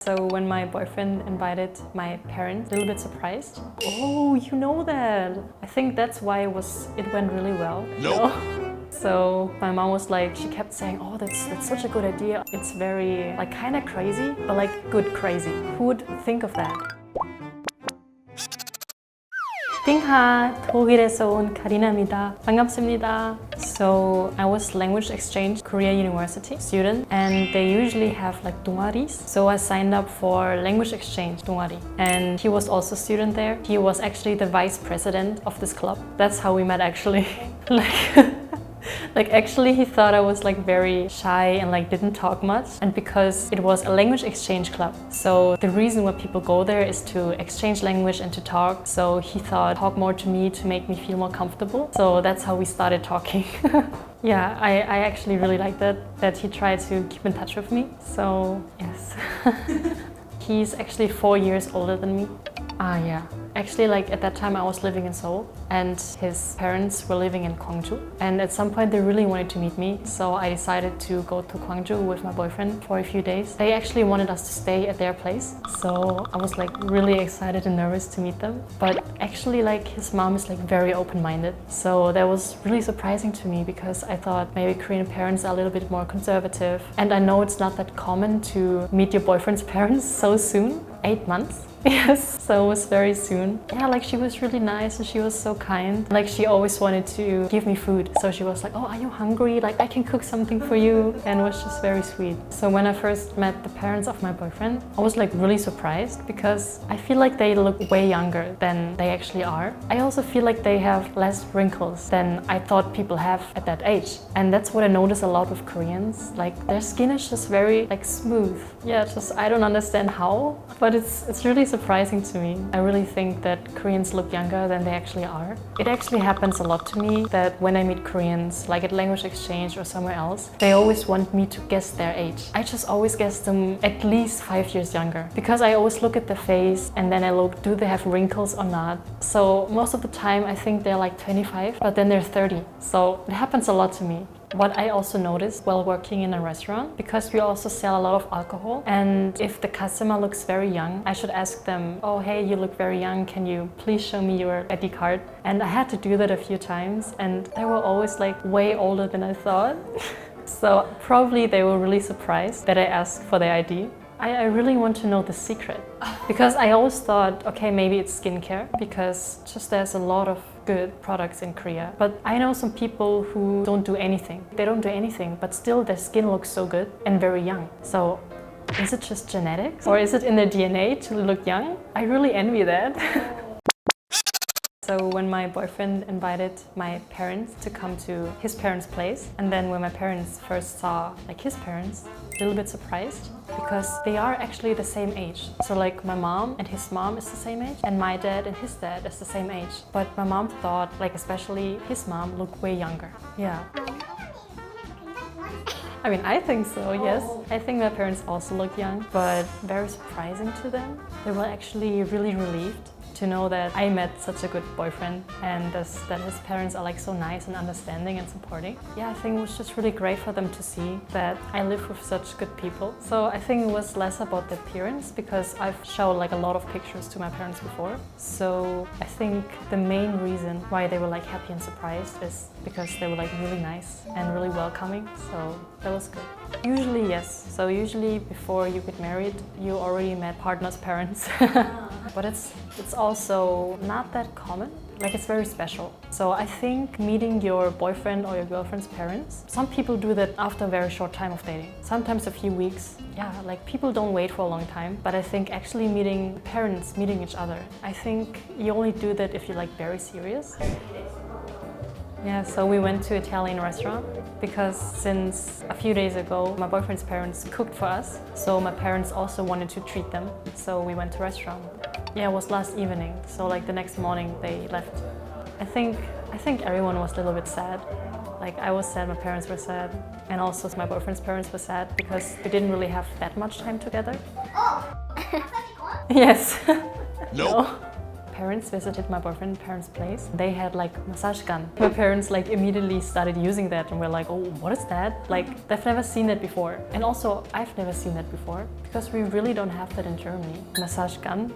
So when my boyfriend invited my parents, a little bit surprised. Oh, you know that. I think that's why it went really well. Nope. So my mom was like, she kept saying, oh, that's such a good idea. It's very like kind of crazy, but like good crazy. Who would think of that? 띵하, 독일에서 온 카리나입니다. 반갑습니다. So I was language exchange Korea University student, and they usually have like 동아리s. So I signed up for language exchange 동아리, and he was also a student there. He was actually the vice president of this club. That's how we met actually. Like actually he thought I was like very shy and like didn't talk much, and because it was a language exchange club, so the reason why people go there is to exchange language and to talk, so he thought talk more to me to make me feel more comfortable. So that's how we started talking. Yeah, I actually really liked that he tried to keep in touch with me, so yes. He's actually 4 years older than me. Yeah. Actually, like at that time I was living in Seoul and his parents were living in Gwangju, and at some point they really wanted to meet me, so I decided to go to Gwangju with my boyfriend for a few days. They actually wanted us to stay at their place, so I was like really excited and nervous to meet them. But actually like his mom is like very open-minded, so that was really surprising to me because I thought maybe Korean parents are a little bit more conservative, and I know it's not that common to meet your boyfriend's parents so soon. 8 months. Yes, so it was very soon. Yeah, like she was really nice and she was so kind. Like she always wanted to give me food. So she was like, oh, are you hungry? Like I can cook something for you. And it was just very sweet. So when I first met the parents of my boyfriend, I was like really surprised because I feel like they look way younger than they actually are. I also feel like they have less wrinkles than I thought people have at that age. And that's what I notice a lot with Koreans. Like their skin is just very like smooth. Yeah, just I don't understand how, but it's really surprising to me. I really think that Koreans look younger than they actually are. It actually happens a lot to me that when I meet Koreans, like at language exchange or somewhere else, they always want me to guess their age. I just always guess them at least 5 years younger because I always look at their face and then I look, do they have wrinkles or not? So most of the time I think they're like 25, but then they're 30. So it happens a lot to me. What I also noticed while working in a restaurant, because we also sell a lot of alcohol, and if the customer looks very young, I should ask them, oh hey, you look very young, can you please show me your ID card? And I had to do that a few times, and they were always like way older than I thought. So probably they were really surprised that I asked for their ID. I really want to know the secret, because I always thought, okay, maybe it's skincare, because just there's a lot of good products in Korea. But I know some people who don't do anything. They don't do anything, but still their skin looks so good and very young. So is it just genetics? Or is it in their DNA to look young? I really envy that. So when my boyfriend invited my parents to come to his parents' place, and then when my parents first saw like his parents, a little bit surprised because they are actually the same age. So like my mom and his mom is the same age, and my dad and his dad is the same age. But my mom thought like especially his mom looked way younger. Yeah. I mean, I think so, yes. I think my parents also look young, but very surprising to them. They were actually really relieved to know that I met such a good boyfriend, and that his parents are like so nice and understanding and supporting. Yeah, I think it was just really great for them to see that I live with such good people. So I think it was less about the appearance because I've shown like a lot of pictures to my parents before. So I think the main reason why they were like happy and surprised is because they were like really nice and really welcoming. So that was good. Usually, yes. So usually before you get married, you already met partner's parents. But it's also not that common. Like it's very special. So I think meeting your boyfriend or your girlfriend's parents, some people do that after a very short time of dating. Sometimes a few weeks. Yeah, like people don't wait for a long time. But I think actually meeting parents, meeting each other, I think you only do that if you're like very serious. Yeah, so we went to an Italian restaurant because since a few days ago my boyfriend's parents cooked for us, so my parents also wanted to treat them, so we went to a restaurant. Yeah, it was last evening, so like the next morning they left. I think everyone was a little bit sad. Like I was sad, my parents were sad, and also my boyfriend's parents were sad because we didn't really have that much time together. Yes. Nope. No. parents visited my boyfriend's parents' place, they had like massage gun. My parents like immediately started using that and were like, oh, what is that? Like, they've never seen that before. And also, I've never seen that before because we really don't have that in Germany. Massage gun?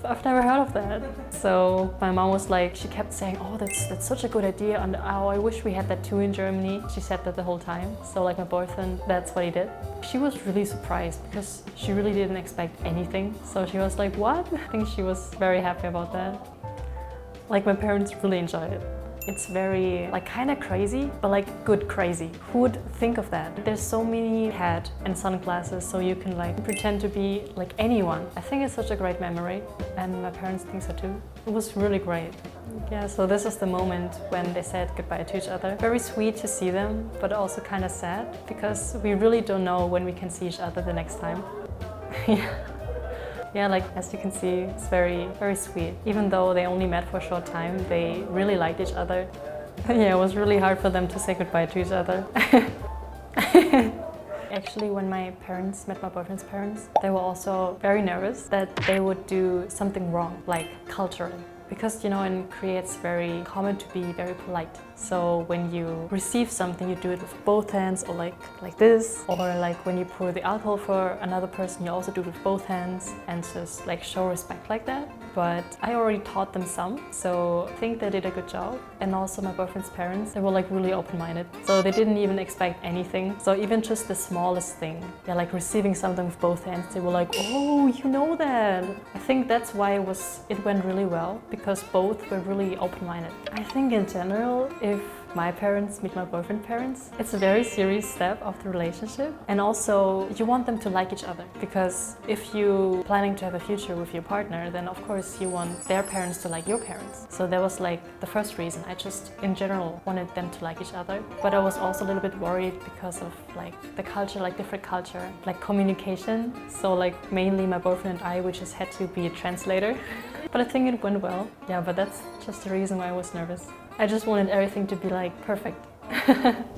I've never heard of that. So my mom was like, she kept saying, oh, that's such a good idea, and oh, I wish we had that too in Germany. She said that the whole time. So like my boyfriend, that's what he did. She was really surprised because she really didn't expect anything. So she was like, what? I think she was very happy about that. Like, my parents really enjoyed it. It's very, like, kind of crazy, but like good crazy. Who would think of that? There's so many hat and sunglasses, so you can like pretend to be like anyone. I think it's such a great memory, and my parents think so too. It was really great. Yeah, so this is the moment when they said goodbye to each other. Very sweet to see them, but also kind of sad because we really don't know when we can see each other the next time. Yeah, like as you can see, it's very, very sweet. Even though they only met for a short time, they really liked each other. Yeah, it was really hard for them to say goodbye to each other. Actually, when my parents met my boyfriend's parents, they were also very nervous that they would do something wrong, like culturally. Because, you know, in Korea it's very common to be very polite. So when you receive something, you do it with both hands, or like this. Or like when you pour the alcohol for another person, you also do it with both hands and just like show respect like that. But I already taught them some, so I think they did a good job. And also my boyfriend's parents, they were like really open-minded. So they didn't even expect anything. So even just the smallest thing, yeah, like receiving something with both hands, they were like, oh, you know that. I think that's why it went really well, because both were really open-minded. I think in general, if my parents meet my boyfriend's parents, it's a very serious step of the relationship. And also, you want them to like each other, because if you're planning to have a future with your partner, then of course you want their parents to like your parents. So that was like the first reason. I just, in general, wanted them to like each other. But I was also a little bit worried because of like the culture, like different culture, like communication. So like mainly my boyfriend and I, we just had to be a translator. But I think it went well. Yeah, but that's just the reason why I was nervous. I just wanted everything to be like perfect.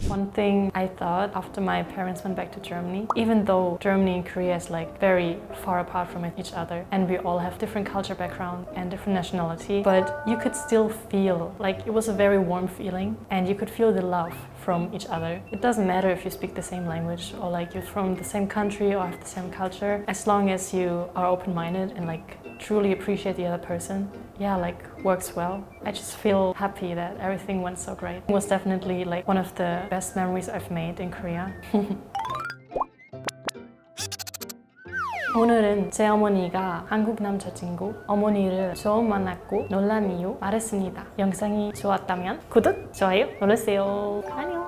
One thing I thought after my parents went back to Germany, even though Germany and Korea is like very far apart from each other and we all have different culture background and different nationality, but you could still feel like it was a very warm feeling and you could feel the love from each other. It doesn't matter if you speak the same language or like you're from the same country or have the same culture, as long as you are open-minded and like truly appreciate the other person, yeah, like works well. I just feel happy that everything went so great. It was definitely like one of the best memories I've made in Korea. 오늘은 제 어머니가 한국 남자친구 어머니를 처음 만났고 놀란 이유 말했습니다. 영상이 좋았다면 구독, 좋아요 눌러주세요. 안녕.